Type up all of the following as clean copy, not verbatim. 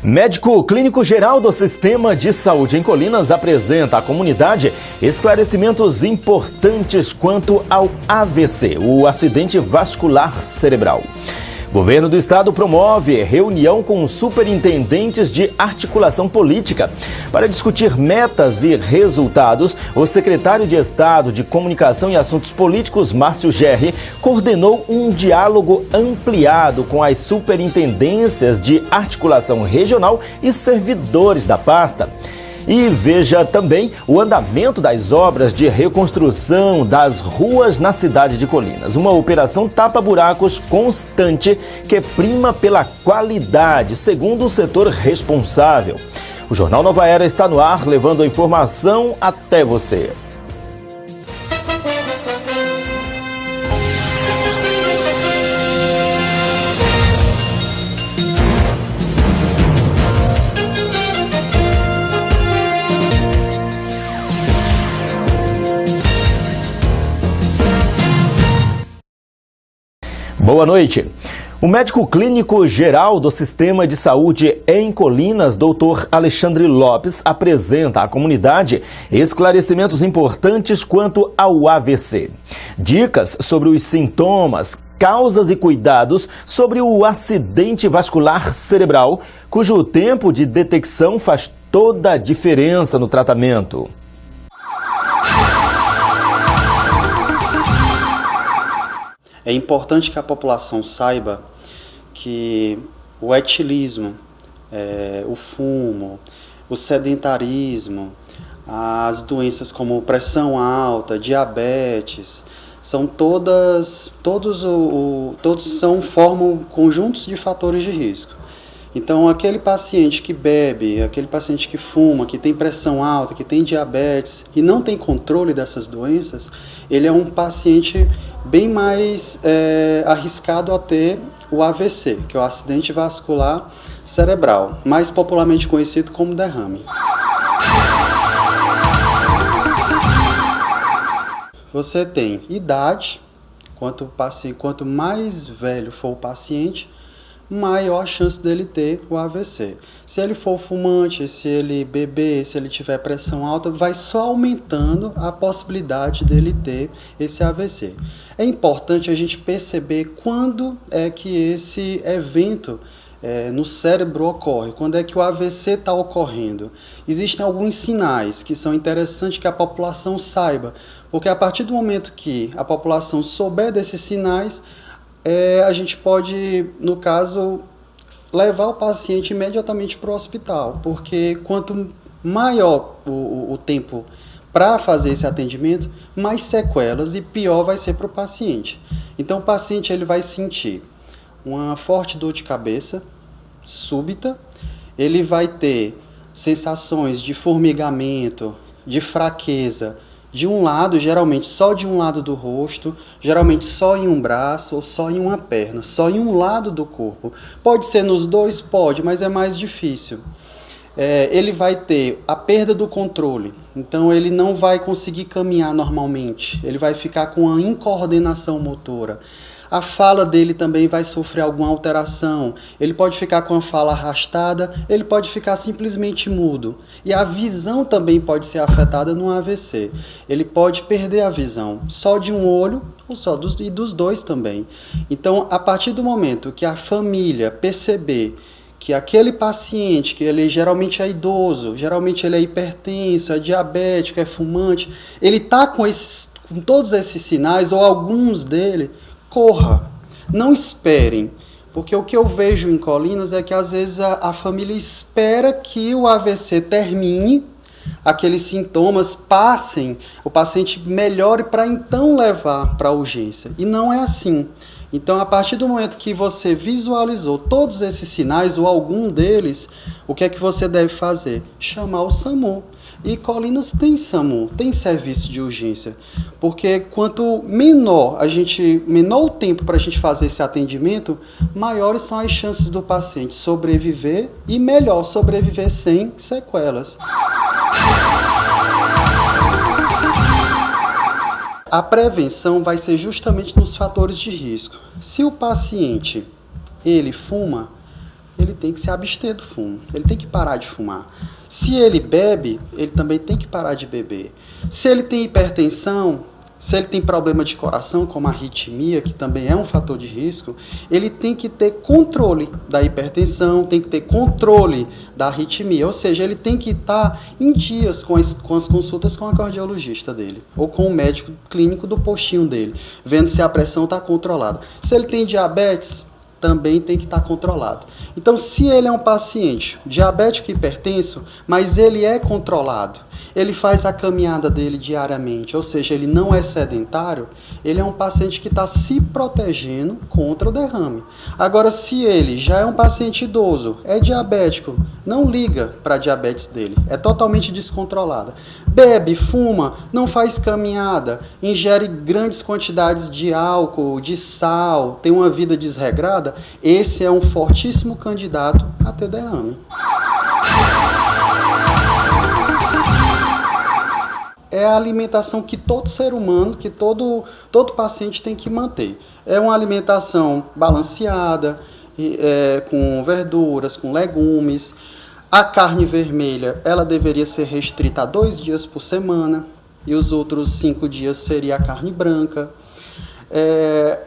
Médico clínico geral do Sistema de Saúde em Colinas apresenta à comunidade esclarecimentos importantes quanto ao AVC, o acidente vascular cerebral. Governo do Estado promove reunião com superintendentes de articulação política. Para discutir metas e resultados, o secretário de Estado de Comunicação e Assuntos Políticos, Márcio Gerri, coordenou um diálogo ampliado com as superintendências de articulação regional e servidores da pasta. E veja também o andamento das obras de reconstrução das ruas na cidade de Colinas. Uma operação tapa-buracos constante que prima pela qualidade, segundo o setor responsável. O Jornal Nova Era está no ar, levando a informação até você. Boa noite. O médico clínico geral do Sistema de Saúde em Colinas, Dr. Alexandre Lopes, apresenta à comunidade esclarecimentos importantes quanto ao AVC. Dicas sobre os sintomas, causas e cuidados sobre o acidente vascular cerebral, cujo tempo de detecção faz toda a diferença no tratamento. É importante que a população saiba que o etilismo, o fumo, o sedentarismo, as doenças como pressão alta, diabetes, formam conjuntos de fatores de risco. Então, aquele paciente que bebe, aquele paciente que fuma, que tem pressão alta, que tem diabetes e não tem controle dessas doenças, ele é um paciente bem mais arriscado a ter o AVC, que é o acidente vascular cerebral, mais popularmente conhecido como derrame. Você tem idade, quanto mais velho for o paciente, maior a chance dele ter o AVC. Se ele for fumante, se ele beber, se ele tiver pressão alta, vai só aumentando a possibilidade dele ter esse AVC. É importante a gente perceber quando é que esse evento no cérebro ocorre, quando é que o AVC está ocorrendo. Existem alguns sinais que são interessantes que a população saiba, porque a partir do momento que a população souber desses sinais, a gente pode, no caso, levar o paciente imediatamente para o hospital, porque quanto maior o tempo para fazer esse atendimento, mais sequelas e pior vai ser para o paciente. Então o paciente ele vai sentir uma forte dor de cabeça súbita, ele vai ter sensações de formigamento, de fraqueza, de um lado, geralmente só de um lado do rosto, geralmente só em um braço ou só em uma perna, só em um lado do corpo. Pode ser nos dois? Pode, mas é mais difícil. Ele vai ter a perda do controle, então ele não vai conseguir caminhar normalmente, ele vai ficar com uma incoordenação motora. A fala dele também vai sofrer alguma alteração, ele pode ficar com a fala arrastada, ele pode ficar simplesmente mudo. E a visão também pode ser afetada no AVC. Ele pode perder a visão só de um olho ou só e dos dois também. Então, a partir do momento que a família perceber que aquele paciente, que ele geralmente é idoso, geralmente ele é hipertenso, é diabético, é fumante, ele está com todos esses sinais ou alguns dele, corra, não esperem, porque o que eu vejo em Colinas é que às vezes a família espera que o AVC termine, aqueles sintomas passem, o paciente melhore para então levar para a urgência, e não é assim. Então, a partir do momento que você visualizou todos esses sinais ou algum deles, o que é que você deve fazer? Chamar o SAMU. E Colinas tem SAMU, tem serviço de urgência, porque quanto menor o tempo para a gente fazer esse atendimento, maiores são as chances do paciente sobreviver e melhor sobreviver sem sequelas. A prevenção vai ser justamente nos fatores de risco. Se o paciente ele fuma, ele tem que se abster do fumo, ele tem que parar de fumar. Se ele bebe, ele também tem que parar de beber. Se ele tem hipertensão, se ele tem problema de coração, como a arritmia, que também é um fator de risco, ele tem que ter controle da hipertensão, tem que ter controle da arritmia, ou seja, ele tem que estar em dias com as consultas com a cardiologista dele, ou com o médico clínico do postinho dele, vendo se a pressão está controlada. Se ele tem diabetes, também tem que estar controlado. Então, se ele é um paciente diabético e hipertenso, mas ele é controlado, ele faz a caminhada dele diariamente, ou seja, ele não é sedentário, ele é um paciente que está se protegendo contra o derrame. Agora, se ele já é um paciente idoso, é diabético, não liga para a diabetes dele, é totalmente descontrolada. Bebe, fuma, não faz caminhada, ingere grandes quantidades de álcool, de sal, tem uma vida desregrada, esse é um fortíssimo candidato a ter derrame. É a alimentação que todo ser humano, que todo paciente tem que manter. É uma alimentação balanceada, com verduras, com legumes. A carne vermelha, ela deveria ser restrita a 2 dias por semana, e os outros 5 dias seria a carne branca.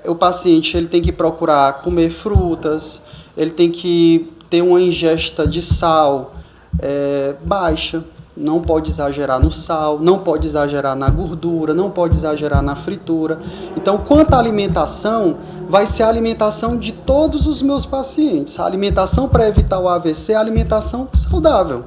O paciente ele tem que procurar comer frutas, ele tem que ter uma ingesta de sal baixa, não pode exagerar no sal, não pode exagerar na gordura, não pode exagerar na fritura. Então, quanto à alimentação, vai ser a alimentação de todos os meus pacientes. A alimentação para evitar o AVC é a alimentação saudável.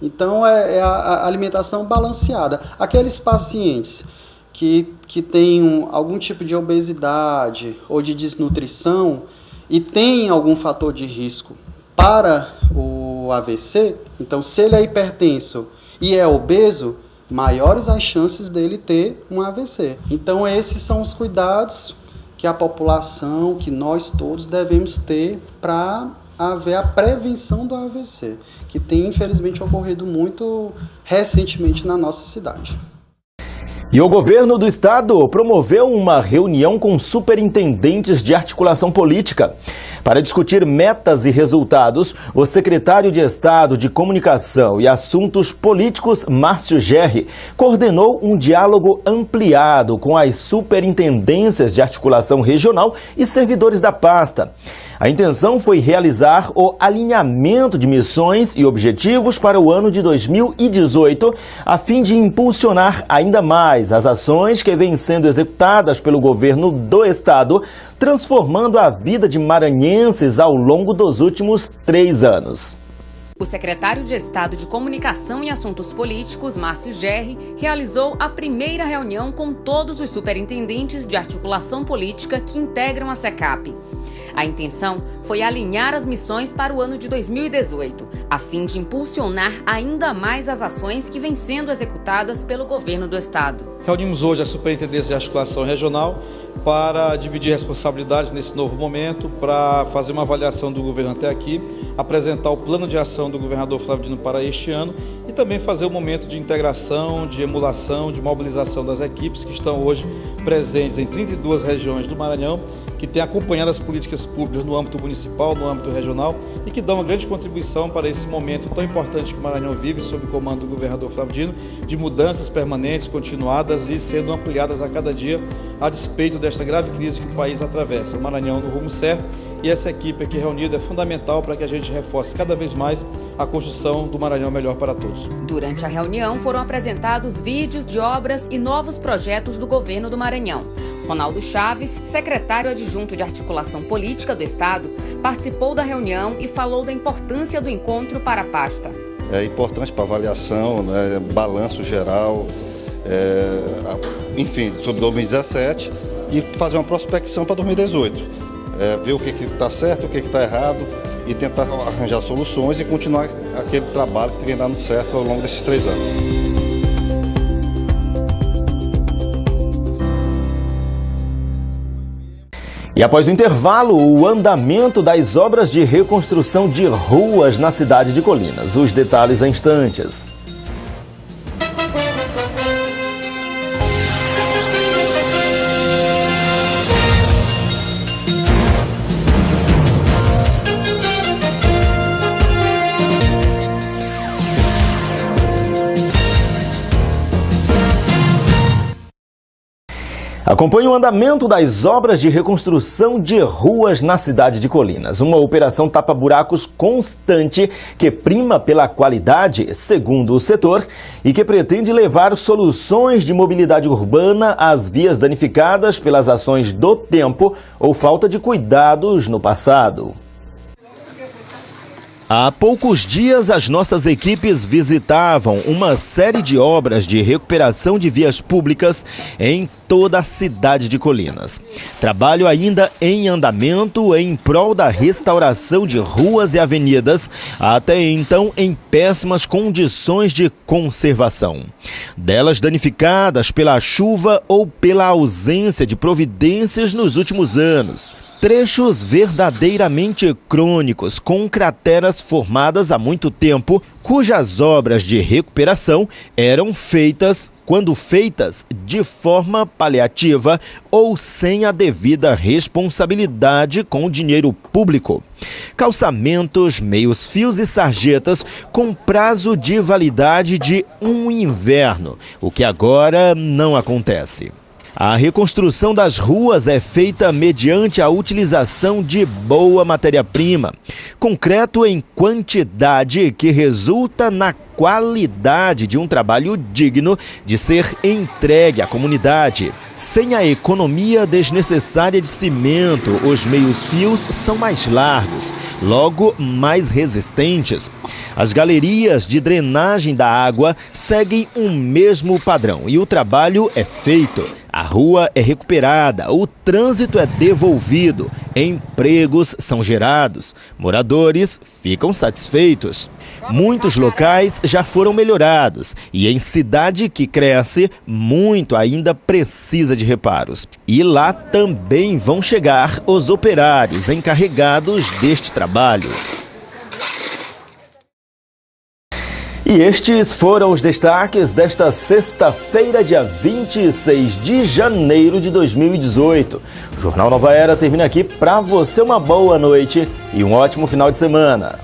Então, é a alimentação balanceada. Aqueles pacientes que têm algum tipo de obesidade ou de desnutrição e têm algum fator de risco para o AVC, então, se ele é hipertenso e é obeso, maiores as chances dele ter um AVC. Então, esses são os cuidados que a população, que nós todos devemos ter para haver a prevenção do AVC, que tem, infelizmente, ocorrido muito recentemente na nossa cidade. E o governo do estado promoveu uma reunião com superintendentes de articulação política. Para discutir metas e resultados, o secretário de Estado de Comunicação e Assuntos Políticos, Márcio Gerri, coordenou um diálogo ampliado com as superintendências de articulação regional e servidores da pasta. A intenção foi realizar o alinhamento de missões e objetivos para o ano de 2018, a fim de impulsionar ainda mais as ações que vêm sendo executadas pelo governo do estado, transformando a vida de maranhenses ao longo dos últimos 3 anos. O secretário de Estado de Comunicação e Assuntos Políticos, Márcio Gerri, realizou a primeira reunião com todos os superintendentes de articulação política que integram a SECAP. A intenção foi alinhar as missões para o ano de 2018, a fim de impulsionar ainda mais as ações que vêm sendo executadas pelo governo do estado. Reunimos hoje a superintendência de articulação regional para dividir responsabilidades nesse novo momento, para fazer uma avaliação do governo até aqui, apresentar o plano de ação do governador Flávio Dino para este ano e também fazer um momento de integração, de emulação, de mobilização das equipes que estão hoje presentes em 32 regiões do Maranhão, que têm acompanhado as políticas públicas no âmbito municipal, no âmbito regional e que dão uma grande contribuição para esse momento tão importante que o Maranhão vive, sob o comando do governador Flávio Dino, de mudanças permanentes, continuadas e sendo ampliadas a cada dia, a despeito desta grave crise que o país atravessa. O Maranhão no rumo certo e essa equipe aqui reunida é fundamental para que a gente reforce cada vez mais a construção do Maranhão melhor para todos. Durante a reunião foram apresentados vídeos de obras e novos projetos do governo do Maranhão. Ronaldo Chaves, secretário adjunto de articulação política do estado, participou da reunião e falou da importância do encontro para a pasta. É importante para avaliação, né, balanço geral, enfim, sobre 2017 e fazer uma prospecção para 2018. Ver o que está certo, o que está errado e tentar arranjar soluções e continuar aquele trabalho que vem dando certo ao longo desses 3 anos. E após o intervalo, o andamento das obras de reconstrução de ruas na cidade de Colinas. Os detalhes em instantes. Acompanhe o andamento das obras de reconstrução de ruas na cidade de Colinas. Uma operação tapa-buracos constante que prima pela qualidade, segundo o setor, e que pretende levar soluções de mobilidade urbana às vias danificadas pelas ações do tempo ou falta de cuidados no passado. Há poucos dias, as nossas equipes visitavam uma série de obras de recuperação de vias públicas em toda a cidade de Colinas. Trabalho ainda em andamento em prol da restauração de ruas e avenidas, até então em péssimas condições de conservação. Delas danificadas pela chuva ou pela ausência de providências nos últimos anos. Trechos verdadeiramente crônicos, com crateras formadas há muito tempo, cujas obras de recuperação eram feitas, quando feitas, de forma paliativa ou sem a devida responsabilidade com o dinheiro público. Calçamentos, meios-fios e sarjetas com prazo de validade de um inverno, o que agora não acontece. A reconstrução das ruas é feita mediante a utilização de boa matéria-prima, concreto em quantidade que resulta na qualidade de um trabalho digno de ser entregue à comunidade. Sem a economia desnecessária de cimento, os meios-fios são mais largos, logo mais resistentes. As galerias de drenagem da água seguem o mesmo padrão e o trabalho é feito. A rua é recuperada, o trânsito é devolvido, empregos são gerados, moradores ficam satisfeitos. Muitos locais já foram melhorados e em cidade que cresce, muito ainda precisa de reparos. E lá também vão chegar os operários encarregados deste trabalho. E estes foram os destaques desta sexta-feira, dia 26 de janeiro de 2018. O Jornal Nova Era termina aqui. Para você, uma boa noite e um ótimo final de semana.